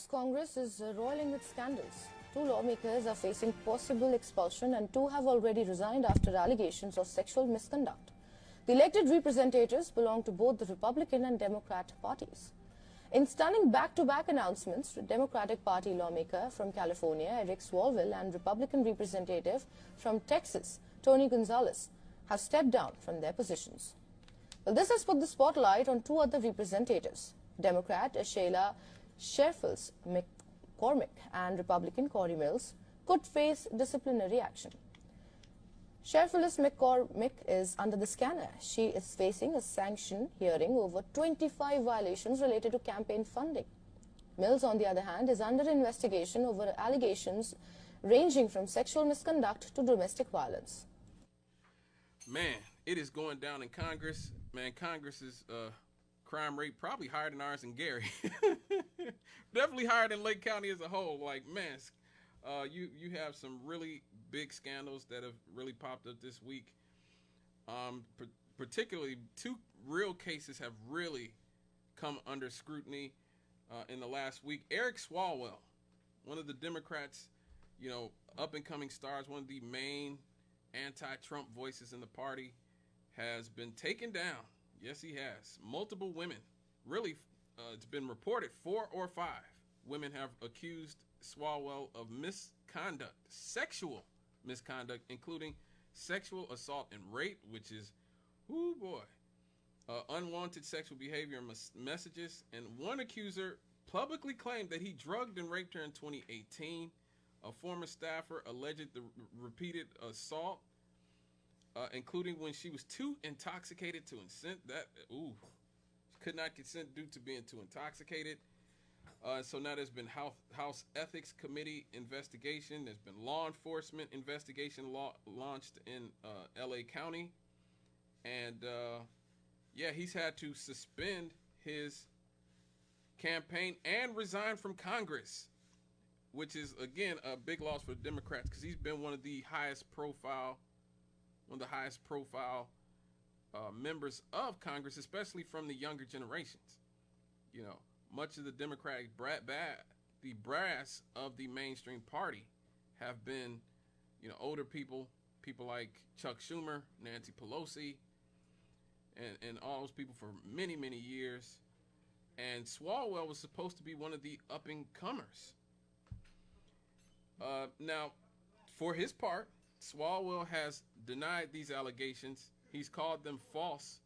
Congress is roiling with scandals. 2 lawmakers are facing possible expulsion and 2 have already resigned after allegations of sexual misconduct. The elected representatives belong to both the Republican and Democrat parties. In stunning back-to-back announcements, Democratic Party lawmaker from California, Eric Swalwell, and Republican representative from Texas, Tony Gonzales, have stepped down from their positions. Well, this has put the spotlight on 2 other representatives. Democrat Sheila Scherfels McCormick and Republican Corey Mills could face disciplinary action. Scherfels McCormick is under the scanner. She is facing a sanction hearing over 25 violations related to campaign funding. Mills, on the other hand, is under investigation over allegations ranging from sexual misconduct to domestic violence. Man, it is going down in Congress. Man, Congress's crime rate probably higher than ours in Gary. Definitely higher than Lake County as a whole. Like, man, you have some really big scandals that have really popped up this week. Particularly 2 real cases have really come under scrutiny in the last week. Eric Swalwell, one of the Democrats, up-and-coming stars, one of the main anti-Trump voices in the party, has been taken down. Yes, he has. Multiple women, really, it's been reported 4 or 5 women have accused Swalwell of misconduct, sexual misconduct, including sexual assault and rape, which is, ooh boy, unwanted sexual behavior and messages. And one accuser publicly claimed that he drugged and raped her in 2018. A former staffer alleged the repeated assault, including when she was too intoxicated to consent. She could not consent due to being too intoxicated. So now there's been House Ethics Committee investigation. There's been law enforcement investigation launched in LA County. And yeah, he's had to suspend his campaign and resign from Congress, which is, again, a big loss for the Democrats because he's been one of the highest profile members of Congress, especially from the younger generations. Much of the Democratic the brass of the mainstream party have been, older people like Chuck Schumer, Nancy Pelosi, and all those people for many, many years. And Swalwell was supposed to be one of the up-and-comers. Now, for his part, Swalwell has denied these allegations. He's called them false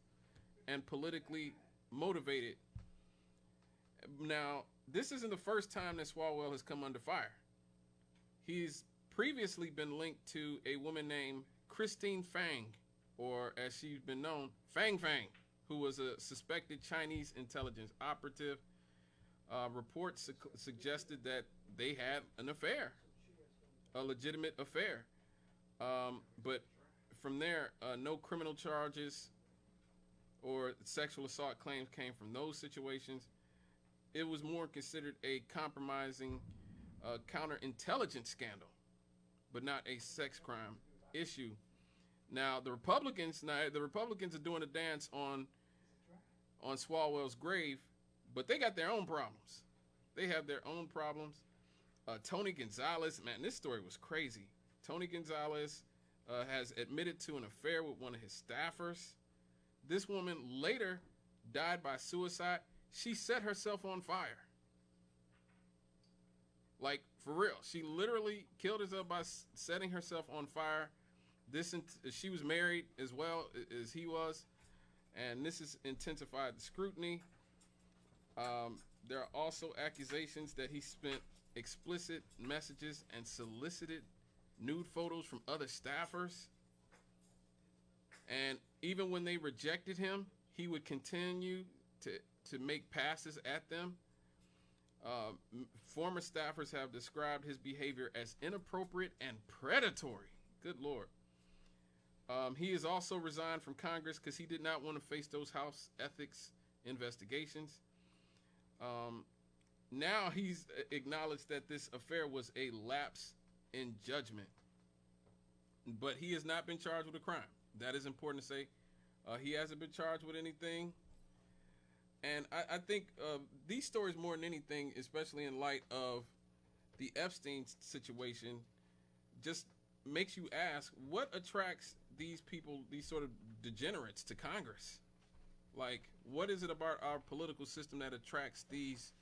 and politically motivated. Now, this isn't the first time that Swalwell has come under fire. He's previously been linked to a woman named Christine Fang, or as she's been known, Fang Fang, who was a suspected Chinese intelligence operative. Reports suggested that they had an affair, a legitimate affair. But from there, no criminal charges or sexual assault claims came from those situations. It was more considered a compromising counterintelligence scandal, but not a sex crime issue. Now, the Republicans are doing a dance on Swalwell's grave, but they got their own problems. They have their own problems. Tony Gonzales, man, this story was crazy. Tony Gonzales has admitted to an affair with one of his staffers. This woman later died by suicide. She set herself on fire. Like, for real. She literally killed herself by setting herself on fire. She was married as well as he was, and this has intensified the scrutiny. There are also accusations that he spent explicit messages and solicited nude photos from other staffers. And even when they rejected him, he would continue to make passes at them. Former staffers have described his behavior as inappropriate and predatory. Good Lord. He has also resigned from Congress because he did not want to face those House ethics investigations. Now he's acknowledged that this affair was a lapse in judgment, but he has not been charged with a crime. That is important to say. He hasn't been charged with anything. And I think these stories, more than anything, especially in light of the Epstein situation, just makes you ask, what attracts these people, these sort of degenerates, to Congress? Like, what is it about our political system that attracts these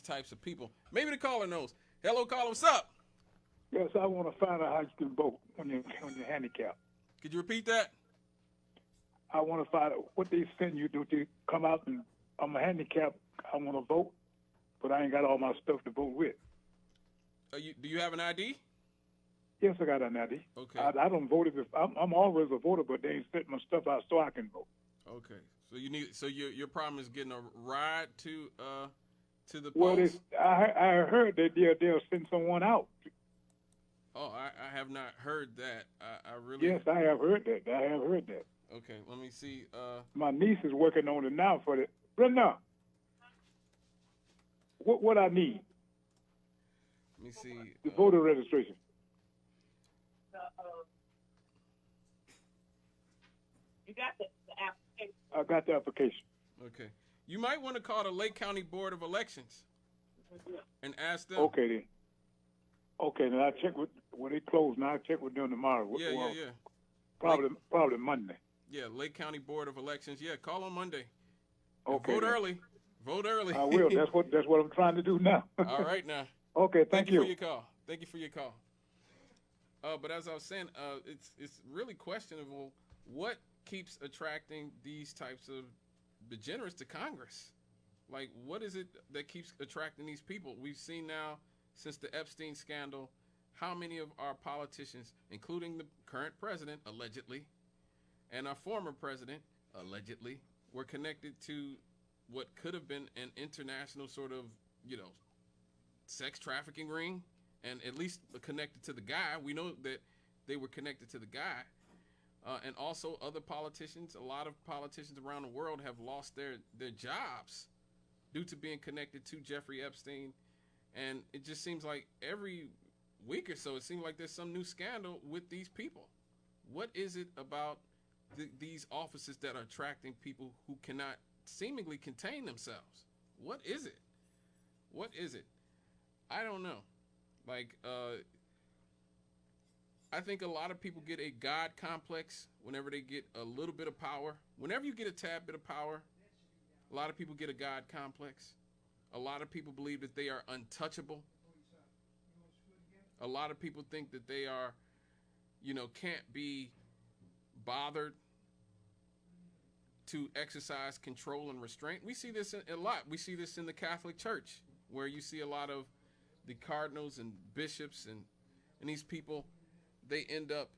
types of people? Maybe the caller knows. Hello, caller, what's up? Yes, I want to find out how you can vote when you're handicapped. Could you repeat that? I want to find out what they send you to come out and I'm a handicapped. I want to vote, but I ain't got all my stuff to vote with. Do you have an ID? Yes, I got an ID. Okay. I don't vote if I'm always a voter, but they ain't set my stuff out so I can vote. Okay. So your problem is getting a ride to the Well, polls? I heard that they'll send someone out. Oh, I have not heard that. I really. Yes, I have heard that. Okay, let me see. My niece is working on it now for the. Brenda, what I need? Let me see. The voter registration. You got the application. I got the application. Okay. You might want to call the Lake County Board of Elections and ask them. Okay, then. Okay, then I check with when they close. Now I check with them tomorrow. Yeah. Probably Monday. Yeah, Lake County Board of Elections. Yeah, call on Monday. Okay. Vote early. Vote early. I will. That's what I'm trying to do now. All right now. Okay, thank you. For your call. Thank you for your call. But as I was saying, it's really questionable what keeps attracting these types of degenerates to Congress. Like, what is it that keeps attracting these people? We've seen now, since the Epstein scandal, how many of our politicians, including the current president, allegedly, and our former president, allegedly, were connected to what could have been an international sort of, sex trafficking ring, and at least connected to the guy. We know that they were connected to the guy. And also other politicians, a lot of politicians around the world have lost their jobs due to being connected to Jeffrey Epstein. And it just seems like every week or so, it seems like there's some new scandal with these people. What is it about these offices that are attracting people who cannot seemingly contain themselves? What is it? What is it? I don't know. Like, I think a lot of people get a God complex whenever they get a little bit of power. Whenever you get a tad bit of power, a lot of people get a God complex. A lot of people believe that they are untouchable. A lot of people think that they are, can't be bothered to exercise control and restraint. We see this a lot. We see this in the Catholic Church, where you see a lot of the cardinals and bishops and these people, they end up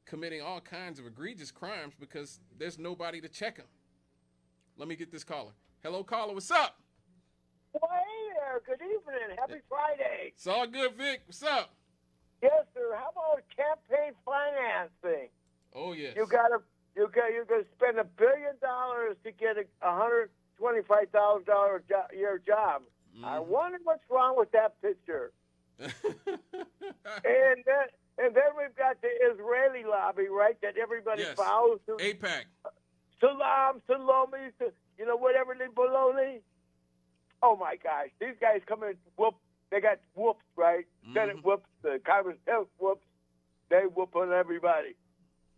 committing all kinds of egregious crimes because there's nobody to check them. Let me get this caller. Hello, caller. What's up? Well, hey there. Good evening. Happy Friday. It's all good, Vic. What's up? Yes, sir. How about campaign financing? Oh, yes. You got to spend $1 billion to get a $125,000 year job. Mm-hmm. I wonder what's wrong with that picture. And then we've got the Israeli lobby, right? That everybody bows to. AIPAC. Salam, salami, whatever they baloney. Oh my gosh, these guys come in, whoop. They got whoops, right? Mm-hmm. Senate whoops, the Congress whoops. They whoop on everybody.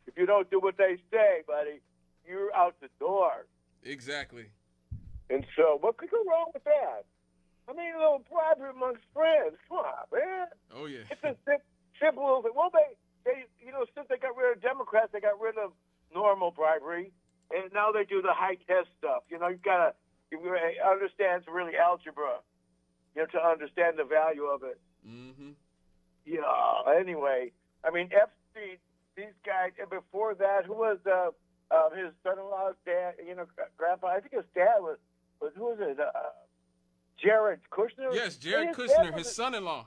If you don't do what they say, buddy, you're out the door. Exactly. And so, what could go wrong with that? I mean, a little bribery amongst friends. Come on, man. Oh yeah. It's a simple little thing. Well, they since they got rid of Democrats, they got rid of normal bribery, and now they do the high test stuff. You gotta understand it's really algebra. To understand the value of it. Mm-hmm. Yeah. Anyway, I mean, Epstein, these guys, and before that, who was his son-in-law's dad? Grandpa. I think his dad was who was it? Jared Kushner. Yes, Jared Kushner, his son-in-law.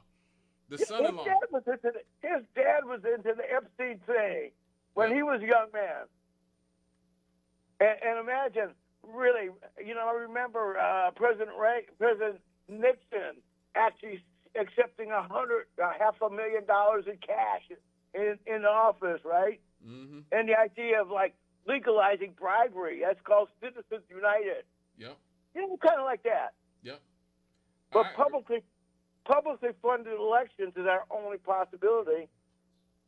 The son-in-law. His dad was into the Epstein thing when he was a young man. And imagine, really, I remember President Nixon actually accepting $500,000 in cash in office, right? Mm-hmm. And the idea of legalizing bribery, that's called Citizens United. Yep. Kind of like that. Yep. But publicly funded elections is our only possibility.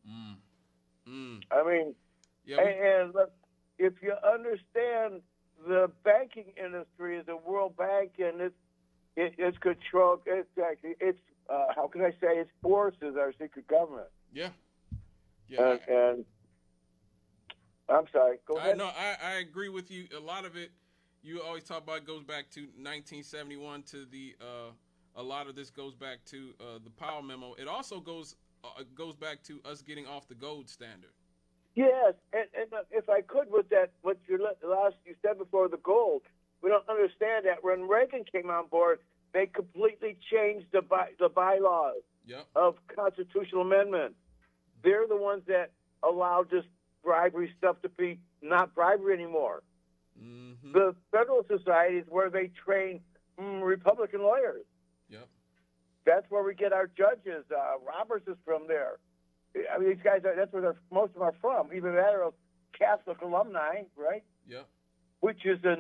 I mean, yeah, and look, if you understand the banking industry is a World Bank, and it's controlled. It's how can I say? Its forces our secret government. Yeah. Yeah. And I'm sorry. Go ahead. No, I agree with you. A lot of it, you always talk about, goes back to 1971 to the. A lot of this goes back to the Powell memo. It also goes back to us getting off the gold standard. Yes, and if I could, with that, what you said before, the gold, we don't understand that when Reagan came on board, they completely changed the bylaws of constitutional amendment. They're the ones that allowed this bribery stuff to be not bribery anymore. Mm-hmm. The Federal Society is where they train Republican lawyers. Yep. That's where we get our judges. Roberts is from there. I mean, these guys that's where most of them are from. Even that are Catholic alumni, right? Yeah. Which is the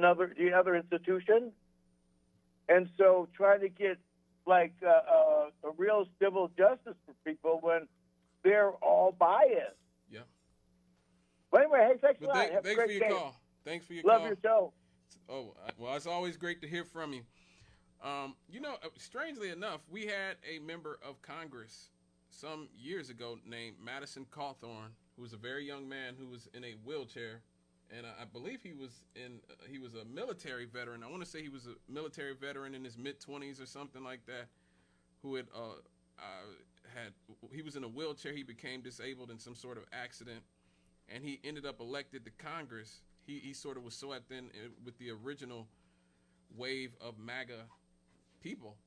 other institution. And so trying to get like a real civil justice for people when they're all biased. Yeah. But anyway, hey, thanks a lot. Thanks for your call. Thanks for your call. Love your show. Oh, well, it's always great to hear from you. Strangely enough, we had a member of Congress some years ago named Madison Cawthorn, who was a very young man who was in a wheelchair, and I believe he was a military veteran. I want to say he was a military veteran in his mid-20s or something like that, who he was in a wheelchair. He became disabled in some sort of accident, and he ended up elected to Congress. He sort of was so at then with the original wave of MAGA people,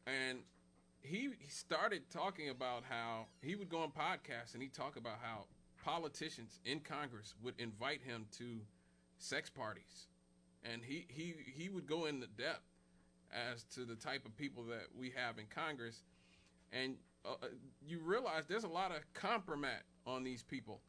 and he started talking about how he would go on podcasts and he'd talk about how politicians in Congress would invite him to sex parties, and he would go into depth as to the type of people that we have in Congress, and you realize there's a lot of compromise on these people.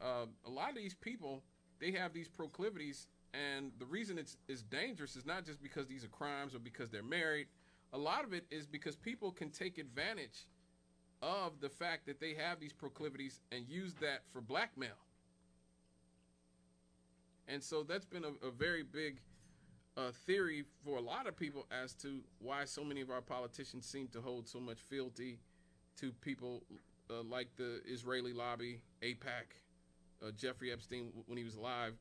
A lot of these people, they have these proclivities, and the reason it's dangerous is not just because these are crimes or because they're married. A lot of it is because people can take advantage of the fact that they have these proclivities and use that for blackmail. And so that's been a very big theory for a lot of people as to why so many of our politicians seem to hold so much fealty to people like the Israeli lobby, AIPAC, Jeffrey Epstein when he was alive.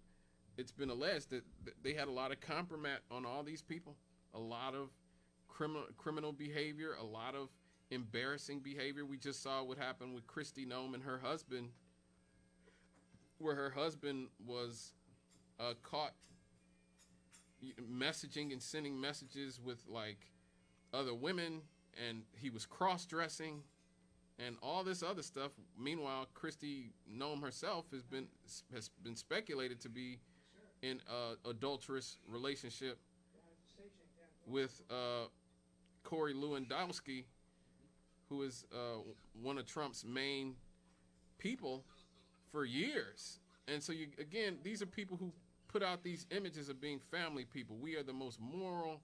It's been alleged that they had a lot of compromise on all these people, a lot of criminal behavior, a lot of embarrassing behavior. We just saw what happened with Kristi Noem and her husband, where her husband was caught messaging and sending messages with like other women, and he was cross-dressing and all this other stuff. Meanwhile, Kristi Noem herself has been speculated to be in an adulterous relationship with Corey Lewandowski, who is one of Trump's main people for years. And so, these are people who put out these images of being family people. We are the most moral,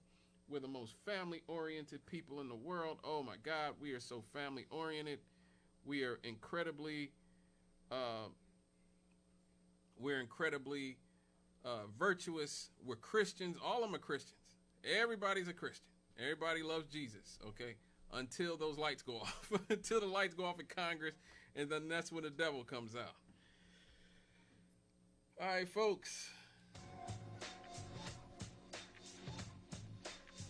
we're the most family-oriented people in the world. Oh my God, we are so family-oriented. We are incredibly virtuous. We're Christians. All of them are Christians. Everybody's a Christian. Everybody loves Jesus, okay? Until those lights go off. Until the lights go off in Congress, and then that's when the devil comes out. All right, folks.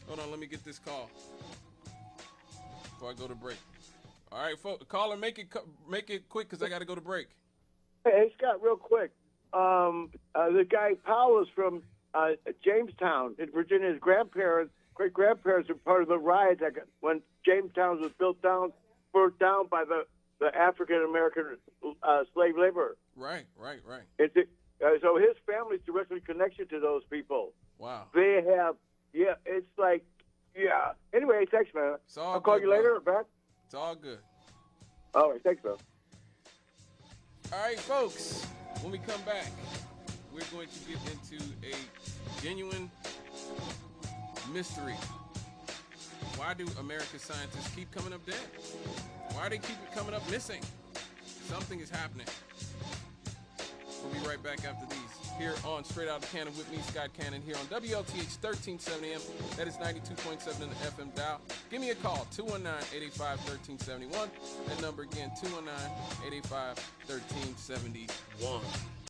Hold on, let me get this call before I go to break. All right, folks. Caller, make it quick because I got to go to break. Hey, Scott, real quick. The guy Powell is from Jamestown in Virginia. His great-grandparents were part of the riots when Jamestown was burnt down by the African-American slave labor. Right. So his family's directly connected to those people. Wow. They have, it's like, Anyway, thanks, man. I'll call you later or back. It's all good. All right, thanks, man. All right, folks. When we come back, we're going to get into a genuine mystery. Why do American scientists keep coming up dead? Why do they keep coming up missing? Something is happening. We'll be right back after these. Here on Straight Out of Cannon with me, Scott Cannon, here on WLTH 1370 AM. That is 92.7 in the FM dial. Give me a call, 219-885-1371. That number again, 219-885-1371.